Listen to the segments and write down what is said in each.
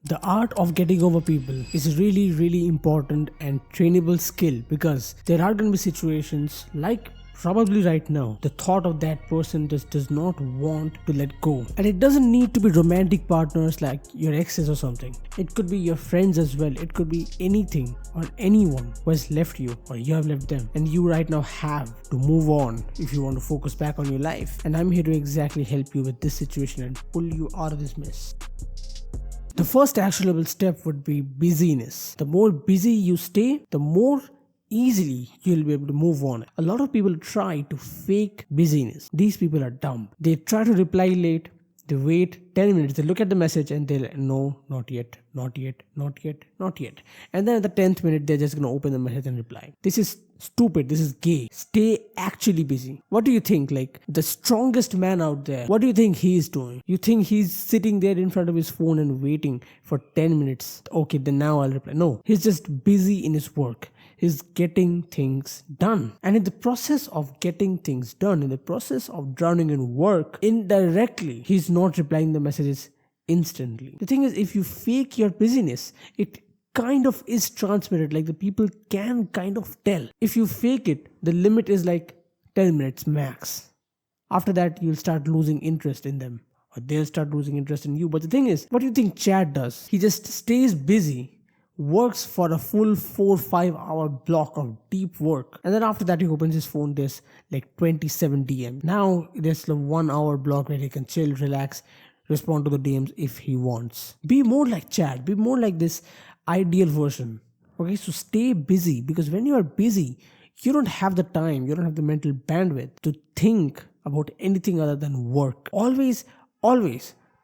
The art of getting over people is really important and trainable skill, because there are going to be situations like probably right now the thought of that person just does not want to let go. And it doesn't need to be romantic partners like your exes or something. It could be your friends as well. It could be anything or anyone who has left you or you have left them, and you right now have to move on if you want to focus back on your life. And I'm here to exactly help you with this situation and pull you out of this mess. The first actionable step would be busyness. The more busy you stay, the more easily you'll be able to move on. A lot of people try to fake busyness. These people are dumb. They try to reply late, they wait 10 minutes, they look at the message and they'll no, not yet, not yet, not yet, not yet. And then at the 10th minute, they're just gonna open the message and reply. This is stupid, this is gay. Stay actually busy. What do you think? Like the strongest man out there, what do you think he is doing? You think he's sitting there in front of his phone and waiting for 10 minutes? Okay, then now I'll reply. No, he's just busy in his work. He's getting things done. And in the process of getting things done, in the process of drowning in work, indirectly, he's not replying the messages instantly. The thing is, if you fake your busyness, it kind of is transmitted. Like the people can kind of tell. If you fake it, the limit is like 10 minutes max. After that, you'll start losing interest in them, or they'll start losing interest in you. But the thing is, what do you think Chad does? He just stays busy, works for a full 4-5 hour block of deep work, and then after that he opens his phone, there's like 27 DM. Now there's a 1 hour block where he can chill, relax, respond to the DMs if he wants. Be more like Chad, be more like this ideal version. Okay, so stay busy, because when you are busy, you don't have the time, you don't have the mental bandwidth to think about anything other than work. Always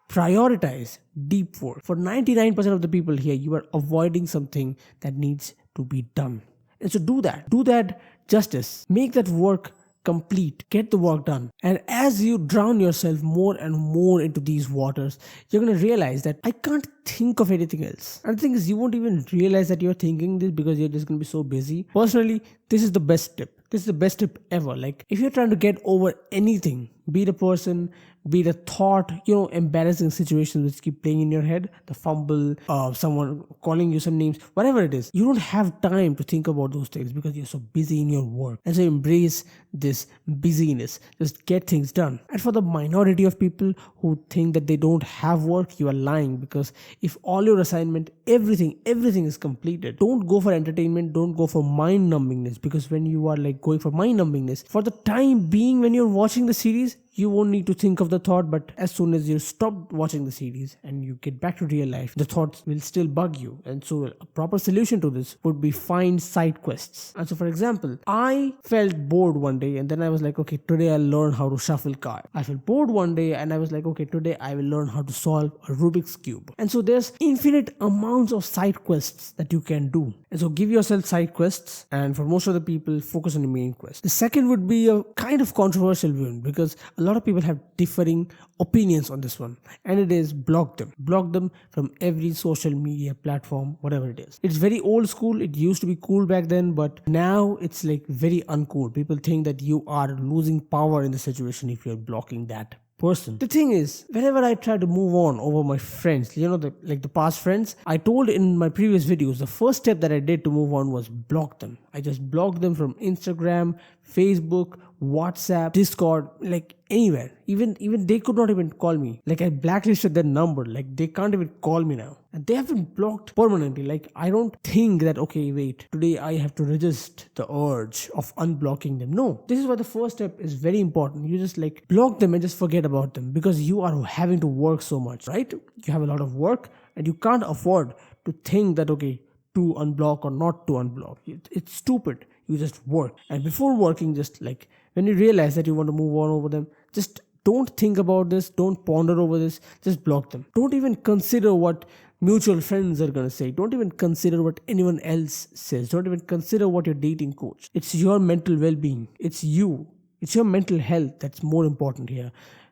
prioritize deep work. For 99% of the people here, you are avoiding something that needs to be done. And so do that justice. Make that work complete. Get the work done. And as you drown yourself more and more into these waters, you're going to realize that I can't think of anything else. And the thing is, you won't even realize that you're thinking this because you're just going to be so busy. Personally, this is the best tip. This is the best tip ever. Like if you're trying to get over anything, be it a person, be it a thought, embarrassing situations which keep playing in your head, the fumble, someone calling you some names, whatever it is, you don't have time to think about those things because you're so busy in your work. And so embrace this busyness. Just get things done. And for the minority of people who think that they don't have work, you are lying, because if all your assignment, everything is completed, don't go for entertainment, don't go for mind numbingness, because when you are like going for mind numbingness, for the time being when you're watching the series, you won't need to think of the thought, but as soon as you stop watching the series and you get back to real life, the thoughts will still bug you. And so a proper solution to this would be find side quests. And so for example, I felt bored one day and then I was like, okay, today I'll learn how to shuffle cards. I felt bored one day and I was like, okay, today I will learn how to solve a Rubik's Cube. And so there's infinite amounts of side quests that you can do. And so give yourself side quests, and for most of the people, focus on the main quest. The second would be a kind of controversial one, because a lot of people have differing opinions on this one, and it is block them from every social media platform, whatever it is. It's very old school. It used to be cool back then, but now it's like very uncool. People think that you are losing power in the situation if you're blocking that person. The thing is, whenever I try to move on over my friends, the past friends, I told in my previous videos, the first step that I did to move on was block them. I just blocked them from Instagram, Facebook, WhatsApp, Discord, like anywhere. Even they could not even call me. Like I blacklisted their number. Like they can't even call me now. And they have been blocked permanently. Like I don't think that, okay, wait, today I have to resist the urge of unblocking them. No, this is why the first step is very important. You just like block them and just forget about them, because you are having to work so much, right? You have a lot of work and you can't afford to think that, okay, to unblock or not to unblock. It's stupid. You just work. And before working, just like when you realize that you want to move on over them, just don't think about this. Don't ponder over this. Just block them. Don't even consider what mutual friends are going to say. Don't even consider what anyone else says. Don't even consider what your dating coach. It's your mental well-being. It's you. It's your mental health that's more important here,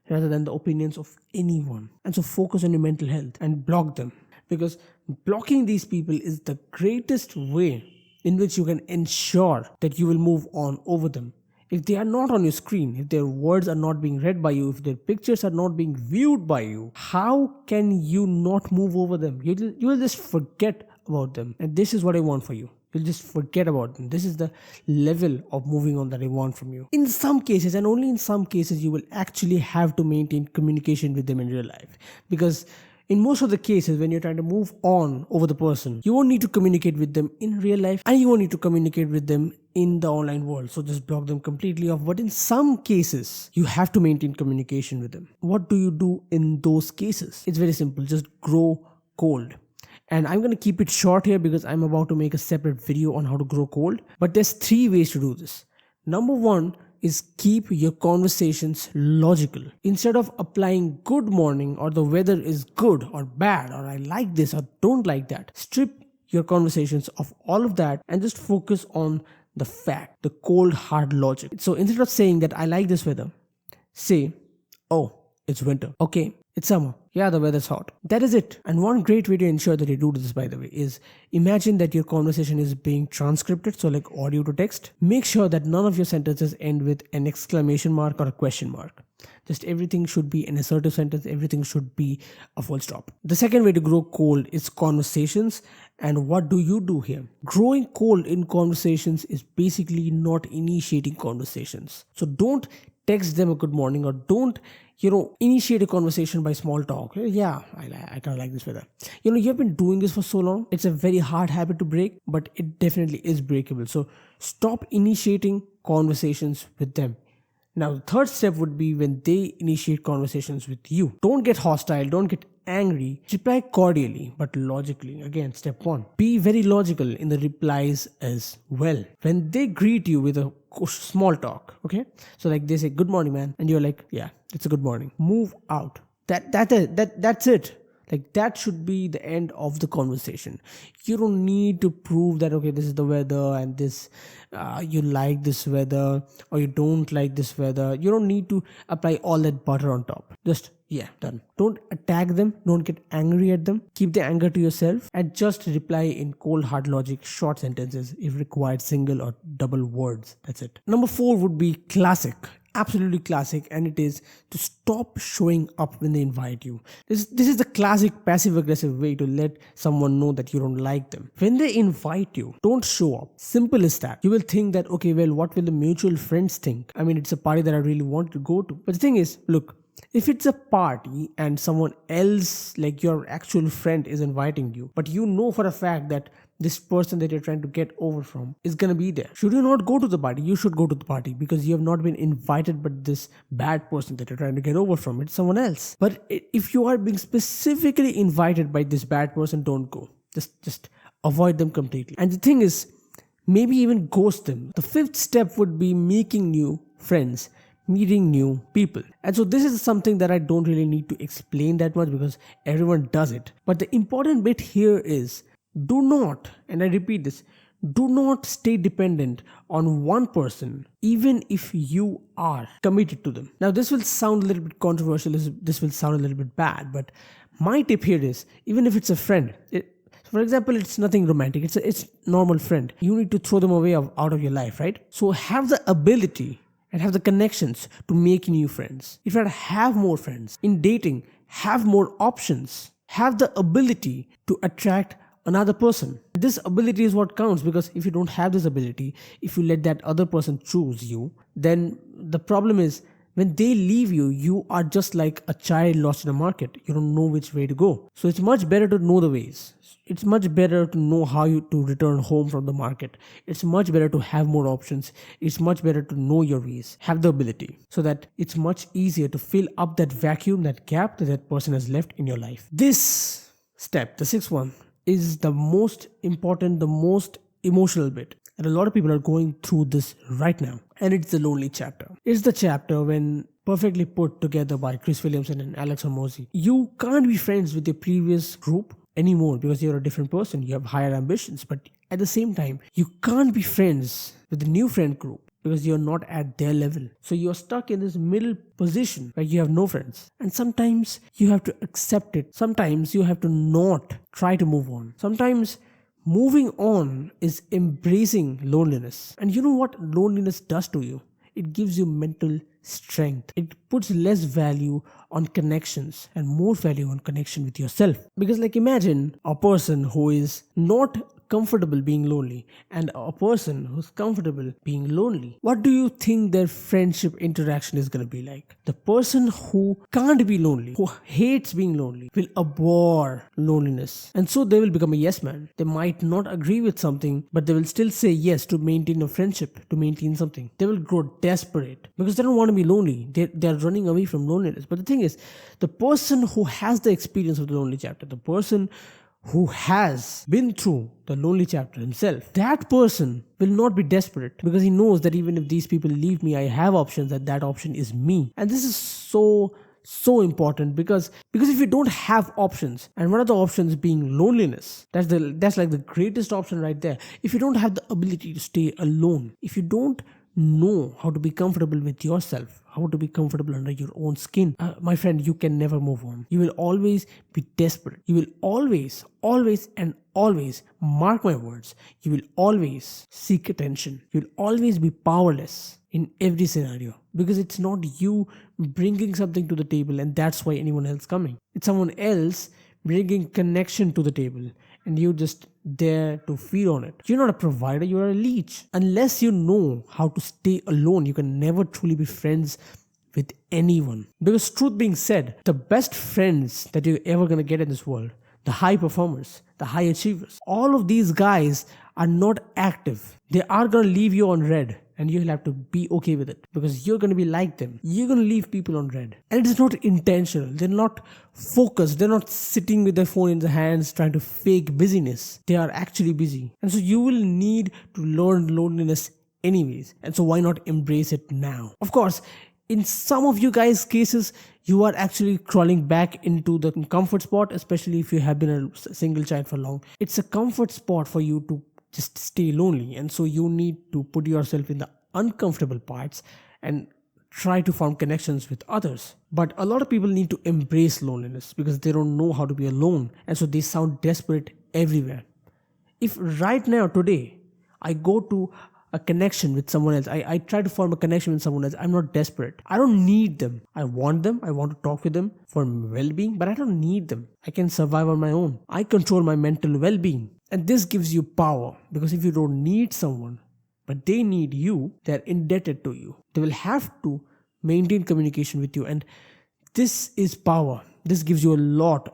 rather than the opinions of anyone. And so focus on your mental health and block them, because blocking these people is the greatest way in which you can ensure that you will move on over them. if they are not on your screen, if their words are not being read by you, if their pictures are not being viewed by you, how can you not move over them? You will just forget about them. And this is what I want for you. You'll just forget about them. This is the level of moving on that I want from you. In some cases, and only in some cases, you will actually have to maintain communication with them in real life. Because in most of the cases, when you're trying to move on over the person, you won't need to communicate with them in real life, and you won't need to communicate with them in the online world. So just block them completely off. But in some cases, you have to maintain communication with them. What do you do in those cases? It's very simple. Just grow cold. And I'm going to keep it short here because I'm about to make a separate video on how to grow cold. But there's 3 ways to do this. Number 1 is keep your conversations logical. Instead of applying good morning or the weather is good or bad or I like this or don't like that, strip your conversations of all of that and just focus on the fact, the cold hard logic. So instead of saying that I like this weather, say, oh, it's winter. Okay, it's summer. Yeah, the weather's hot. That is it. And one great way to ensure that you do this, by the way, is imagine that your conversation is being transcribed, so like audio to text. Make sure that none of your sentences end with an exclamation mark or a question mark. Just everything should be an assertive sentence. Everything should be a full stop. The second way to grow cold is conversations. And what do you do here? Growing cold in conversations is basically not initiating conversations. So don't text them a good morning or don't initiate a conversation by small talk. Yeah, I kind of like this weather. You've been doing this for so long. It's a very hard habit to break, but it definitely is breakable. So stop initiating conversations with them. Now, the third step would be when they initiate conversations with you. Don't get hostile. Don't get angry. Reply cordially, but logically. Again, step 1. Be very logical in the replies as well. When they greet you with a small talk, okay? So like they say, good morning, man. And you're like, yeah, it's a good morning. Move out. That's it. Like that should be the end of the conversation. You don't need to prove that, okay, this is the weather and this, you like this weather or you don't like this weather. You don't need to apply all that butter on top. Just, yeah, done. Don't attack them. Don't get angry at them. Keep the anger to yourself and just reply in cold hard logic, short sentences if required, single or double words. That's it. Number 4 would be classic. Absolutely classic, and it is to stop showing up when they invite you. This is the classic passive aggressive way to let someone know that you don't like them. When they invite you, don't show up. Simple as that. You will think that, okay, well, what will the mutual friends think? I mean, it's a party that I really want to go to. But the thing is, look, if it's a party and someone else, like your actual friend, is inviting you, but you know for a fact that this person that you're trying to get over from is gonna be there, should you not go to the party? You should go to the party because you have not been invited by this bad person that you're trying to get over from. It's someone else. But if you are being specifically invited by this bad person, don't go. Just avoid them completely. And the thing is, maybe even ghost them. The 5th step would be making new friends, meeting new people. And so this is something that I don't really need to explain that much because everyone does it. But the important bit here is, do not, and I repeat this, do not stay dependent on one person, even if you are committed to them. Now, this will sound a little bit controversial, this will sound a little bit bad, but my tip here is, even if it's a friend, for example, it's nothing romantic, it's normal friend, you need to throw them away out of your life, right? So have the ability and have the connections to make new friends. If you have more friends in dating, have more options, have the ability to attract another person. This ability is what counts, because if you don't have this ability, if you let that other person choose you, then the problem is when they leave you, you are just like a child lost in a market. You don't know which way to go. So it's much better to know the ways. It's much better to know how to return home from the market. It's much better to have more options. It's much better to know your ways, have the ability, so that it's much easier to fill up that vacuum, that gap that person has left in your life. This step, the 6th one, is the most important, the most emotional bit. And a lot of people are going through this right now. And it's the lonely chapter. It's the chapter when, perfectly put together by Chris Williamson and Alex Hormozi, you can't be friends with your previous group anymore because you're a different person. You have higher ambitions. But at the same time, you can't be friends with the new friend group because you're not at their level. So you're stuck in this middle position where you have no friends. And sometimes you have to accept it. Sometimes you have to not try to move on. Sometimes moving on is embracing loneliness. And you know what loneliness does to you? it gives you mental strength. It puts less value on connections and more value on connection with yourself. Because, like, imagine a person who is not comfortable being lonely and a person who's comfortable being lonely. What do you think their friendship interaction is going to be like? The person who can't be lonely, who hates being lonely, will abhor loneliness, and so they will become a yes man. They might not agree with something, but they will still say yes to maintain a friendship, to maintain something. They will grow desperate because they don't want to be lonely. They're running away from loneliness. But the thing is, the person who has the experience of the lonely chapter, the person who has been through the lonely chapter himself, that person will not be desperate because he knows that even if these people leave me, I have options, that option is me. And this is so important because if you don't have options, and one of the options being loneliness, that's like the greatest option right there. If you don't have the ability to stay alone, if you don't know how to be comfortable with yourself, how to be comfortable under your own skin, my friend, you can never move on. You will always be desperate. You will always and always, mark my words, you will always seek attention. You will always be powerless in every scenario because it's not you bringing something to the table and that's why anyone else coming. It's someone else bringing connection to the table and you just there to feed on it. You're not a provider, you're a leech. Unless you know how to stay alone, you can never truly be friends with anyone. Because truth being said, the best friends that you're ever gonna get in this world, the high performers, the high achievers, all of these guys are not active. They are gonna leave you on red. And you'll have to be okay with it because you're going to be like them. You're going to leave people on red. And it is not intentional. They're not focused. They're not sitting with their phone in their hands trying to fake busyness. They are actually busy. And so you will need to learn loneliness anyways. And so why not embrace it now? Of course, in some of you guys' cases, you are actually crawling back into the comfort spot, especially if you have been a single child for long. It's a comfort spot for you to just stay lonely, and so you need to put yourself in the uncomfortable parts and try to form connections with others. But a lot of people need to embrace loneliness because they don't know how to be alone, and so they sound desperate everywhere. If right now, today, I go to a connection with someone else, I try to form a connection with someone else, I'm not desperate. I don't need them. I want them. I want to talk with them for well-being, but I don't need them. I can survive on my own. I control my mental well-being. And this gives you power because if you don't need someone, but they need you, they're indebted to you. They will have to maintain communication with you. And this is power. This gives you a lot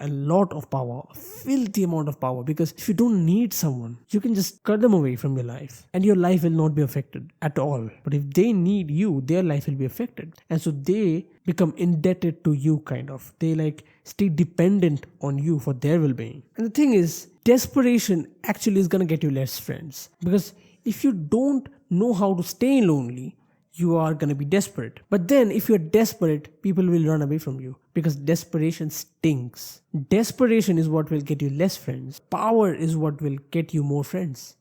of power, a filthy amount of power. Because if you don't need someone, you can just cut them away from your life and your life will not be affected at all. But if they need you, their life will be affected. And so they become indebted to you, kind of. They like stay dependent on you for their well-being. And the thing is, desperation actually is going to get you less friends. Because if you don't know how to stay lonely, you are going to be desperate. But then if you're desperate, people will run away from you because desperation stinks. Desperation is what will get you less friends. Power is what will get you more friends.